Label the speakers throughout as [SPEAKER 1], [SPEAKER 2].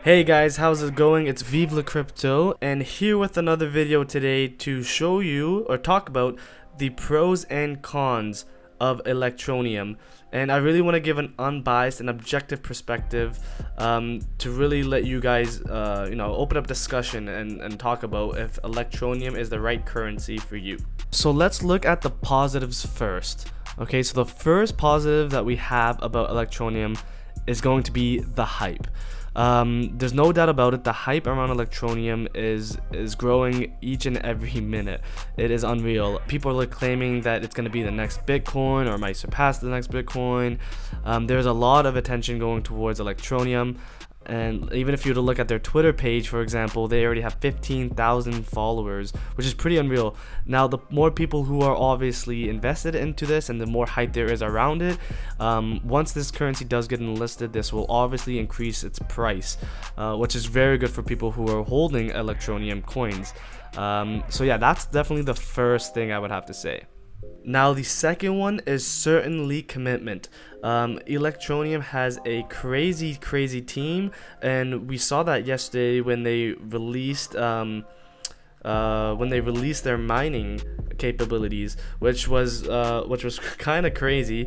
[SPEAKER 1] Hey guys, how's it going? It's Vive le Crypto, and here with another video today to show you or talk about the pros and cons of Electroneum. And I really want to give an unbiased and objective perspective to really let you guys, open up discussion and talk about if Electroneum is the right currency for you. So let's look at the positives first. Okay, so the first positive that we have about Electroneum is going to be the hype. There's no doubt about it. The hype around Electroneum is growing each and every minute. It is unreal. People are claiming that it's going to be the next Bitcoin or might surpass the next Bitcoin. There's a lot of attention going towards Electroneum. And even if you were to look at their Twitter page, for example, they already have 15,000 followers, which is pretty unreal. Now, the more people who are obviously invested into this and the more hype there is around it, once this currency does get enlisted, this will obviously increase its price, which is very good for people who are holding Electroneum coins. So yeah, that's definitely the first thing I would have to say. Now, the second one is certainly commitment. Electroneum has a crazy team, and we saw that yesterday when they released their mining capabilities, which was kind of crazy.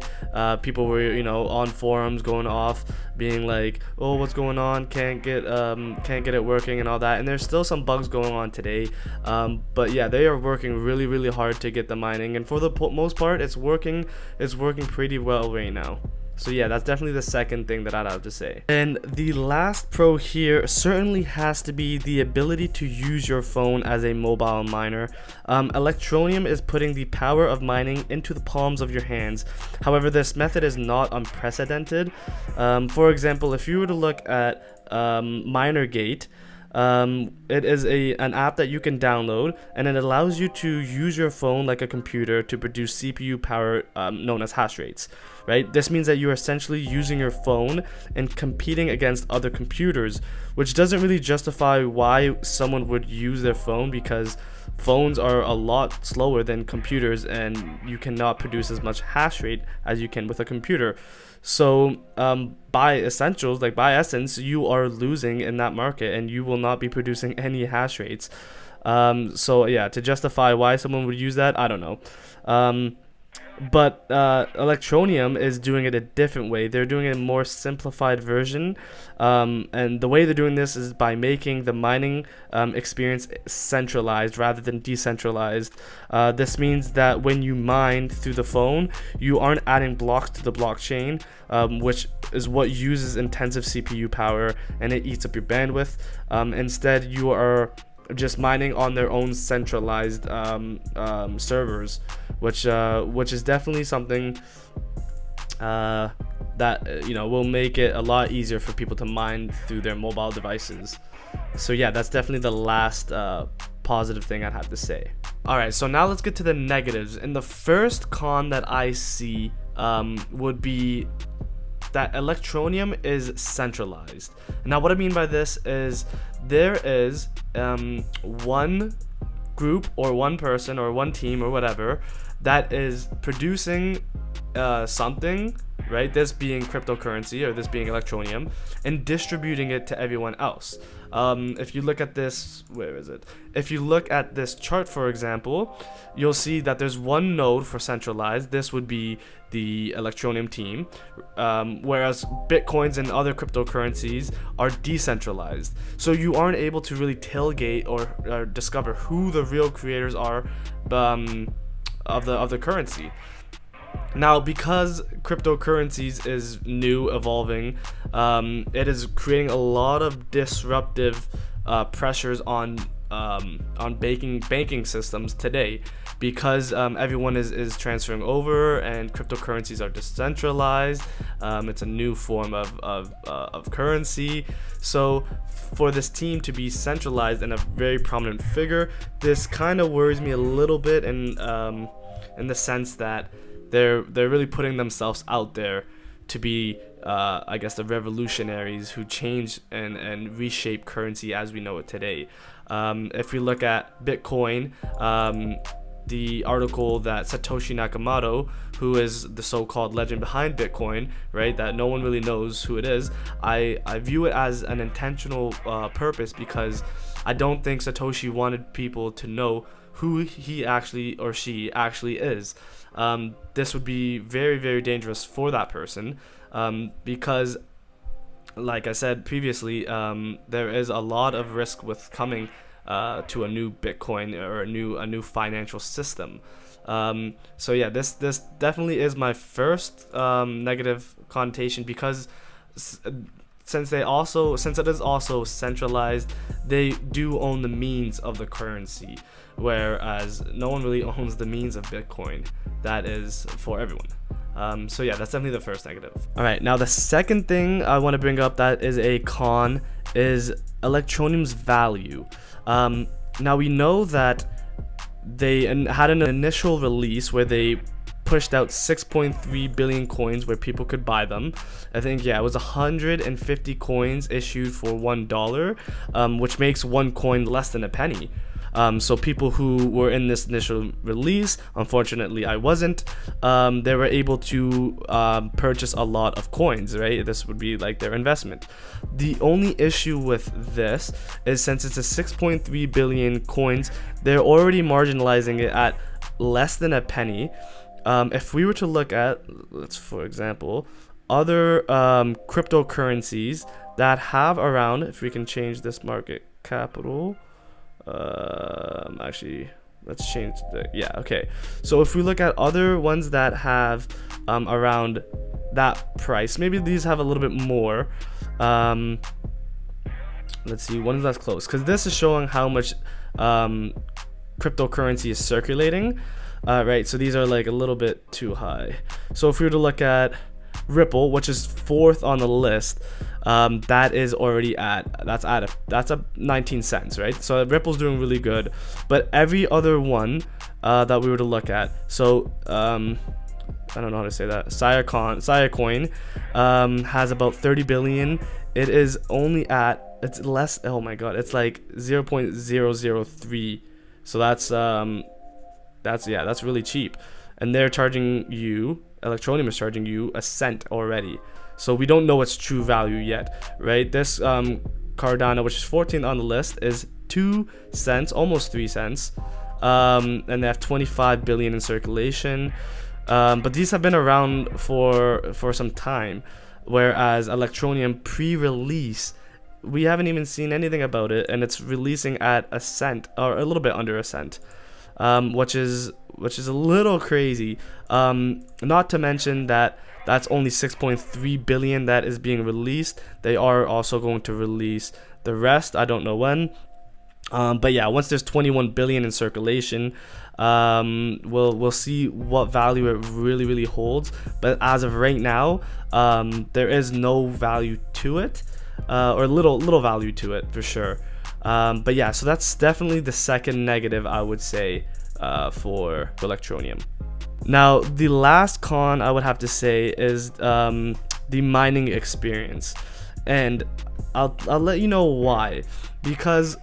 [SPEAKER 1] People were on forums going off, being like, "Oh, what's going on? Can't get it working and all that." And there's still some bugs going on today, but yeah, they are working really hard to get the mining, and for the most part, it's working pretty well right now. So yeah, that's definitely the second thing that I'd have to say. And the last pro here certainly has to be the ability to use your phone as a mobile miner. Electroneum is putting the power of mining into the palms of your hands. However, this method is not unprecedented. For example, if you were to look at MinerGate, it is an app that you can download, and it allows you to use your phone like a computer to produce CPU power known as hash rates, right? This means that you're essentially using your phone and competing against other computers, which doesn't really justify why someone would use their phone, because phones are a lot slower than computers and you cannot produce as much hash rate as you can with a computer. So by essence, you are losing in that market and you will not be producing any hash rates. So yeah, to justify why someone would use that, I don't know. But Electroneum is doing it a different way. They're doing a more simplified version, and the way they're doing this is by making the mining experience centralized rather than decentralized. This means that when you mine through the phone, you aren't adding blocks to the blockchain, which is what uses intensive CPU power and it eats up your bandwidth. Instead, you are just mining on their own centralized servers, which is definitely something that will make it a lot easier for people to mine through their mobile devices. So yeah, that's definitely the last positive thing I'd have to say. Alright, so now let's get to the negatives. And the first con that I see would be that Electroneum is centralized. Now, what I mean by this is there is one group or one person or one team or whatever that is producing something, right? This being cryptocurrency or this being Electroneum, and distributing it to everyone else. If you look at this, where is it? If you look at this chart, for example, you'll see that there's one node for centralized. This would be the Electroneum team, whereas Bitcoins and other cryptocurrencies are decentralized. So you aren't able to really tailgate or discover who the real creators are of the currency. Now, because cryptocurrencies is new, evolving, it is creating a lot of disruptive pressures on banking systems today, because everyone is transferring over and cryptocurrencies are decentralized. It's a new form of currency. So for this team to be centralized and a very prominent figure, this kind of worries me a little bit in the sense that they're really putting themselves out there to be I guess the revolutionaries who change and reshape currency as we know it today. If we look at Bitcoin, the article that Satoshi Nakamoto, who is the so-called legend behind Bitcoin, right, that no one really knows who it is, I view it as an intentional purpose, because I don't think Satoshi wanted people to know who he actually or she actually is. This would be very, very dangerous for that person, because, like I said previously, there is a lot of risk with coming to a new Bitcoin or a new financial system. So yeah, this definitely is my first negative connotation, because since it is also centralized, they do own the means of the currency, whereas no one really owns the means of Bitcoin. That is for everyone. So yeah, that's definitely the first negative. All right, now the second thing I want to bring up that is a con is Electroneum's value. Now we know that they had an initial release where they pushed out 6.3 billion coins where people could buy them. I think, yeah, it was 150 coins issued for $1, which makes one coin less than a penny. So people who were in this initial release, unfortunately I wasn't, they were able to purchase a lot of coins, right? This would be like their investment. The only issue with this is, since it's a 6.3 billion coins, they're already marginalizing it at less than a penny. If we were to look at, let's for example, other cryptocurrencies that have around, if we can change this market capital, actually let's change the, yeah, okay, so if we look at other ones that have around that price, maybe these have a little bit more. Let's see, one that's close, because this is showing how much cryptocurrency is circulating, right? So these are like a little bit too high. So if we were to look at Ripple, which is 4th on the list, that is already that's a 19 cents, right? So Ripple's doing really good, but every other one that we were to look at, so I don't know how to say that, Siacoin has about 30 billion. It is only at, it's less, oh my god, it's like 0.003. So that's really cheap, and they're charging you, Electroneum is charging you a cent already. So we don't know its true value yet, right? This Cardano, which is 14th on the list, is 2 cents, almost 3 cents, and they have 25 billion in circulation. But these have been around for some time, whereas Electroneum pre-release, we haven't even seen anything about it, and it's releasing at a cent, or a little bit under a cent, which is a little crazy. Not to mention that that's only 6.3 billion that is being released. They are also going to release the rest, I don't know when. But yeah, once there's 21 billion in circulation, we'll see what value it really holds. But as of right now, there is no value to it, or little value to it for sure. But yeah, so that's definitely the second negative, I would say, for Electroneum. Now, the last con I would have to say is the mining experience, and I'll let you know why. Because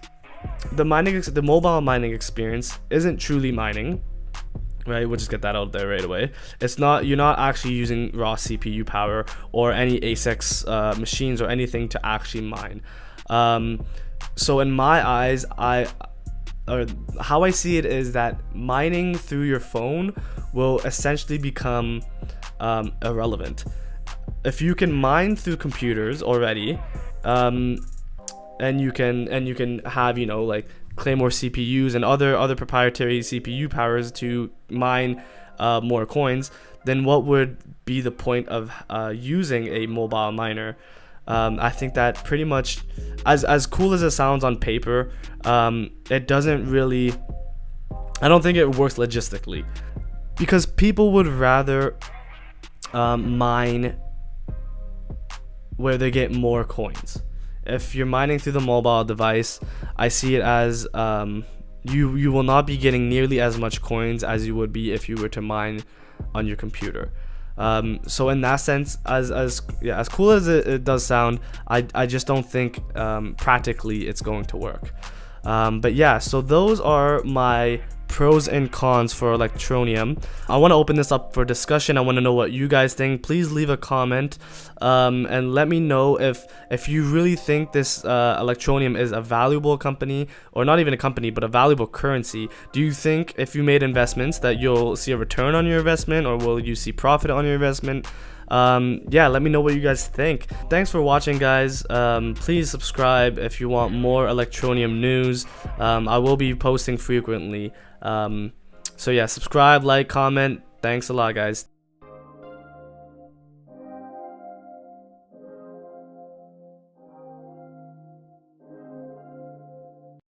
[SPEAKER 1] the mobile mining experience isn't truly mining, right? We'll just get that out there right away. It's not, you're not actually using raw CPU power or any ASICs machines or anything to actually mine. So in my eyes, how I see it is that mining through your phone will essentially become irrelevant. If you can mine through computers already, and you can have, you know, like Claymore CPUs and other proprietary CPU powers to mine more coins, then what would be the point of using a mobile miner? I think that pretty much, as cool as it sounds on paper, it doesn't really, I don't think it works logistically, because people would rather mine where they get more coins. If you're mining through the mobile device, I see it as you will not be getting nearly as much coins as you would be if you were to mine on your computer. So in that sense, as cool as it does sound, I just don't think practically it's going to work. But yeah, so those are my pros and cons for Electroneum. I want to open this up for discussion. I want to know what you guys think. Please leave a comment and let me know if you really think this Electroneum is a valuable company, or not even a company, but a valuable currency. Do you think if you made investments that you'll see a return on your investment, or will you see profit on your investment? Yeah, let me know what you guys think. Thanks for watching, guys. Please subscribe if you want more Electroneum news. I will be posting frequently. So yeah, subscribe, like, comment. Thanks a lot, guys.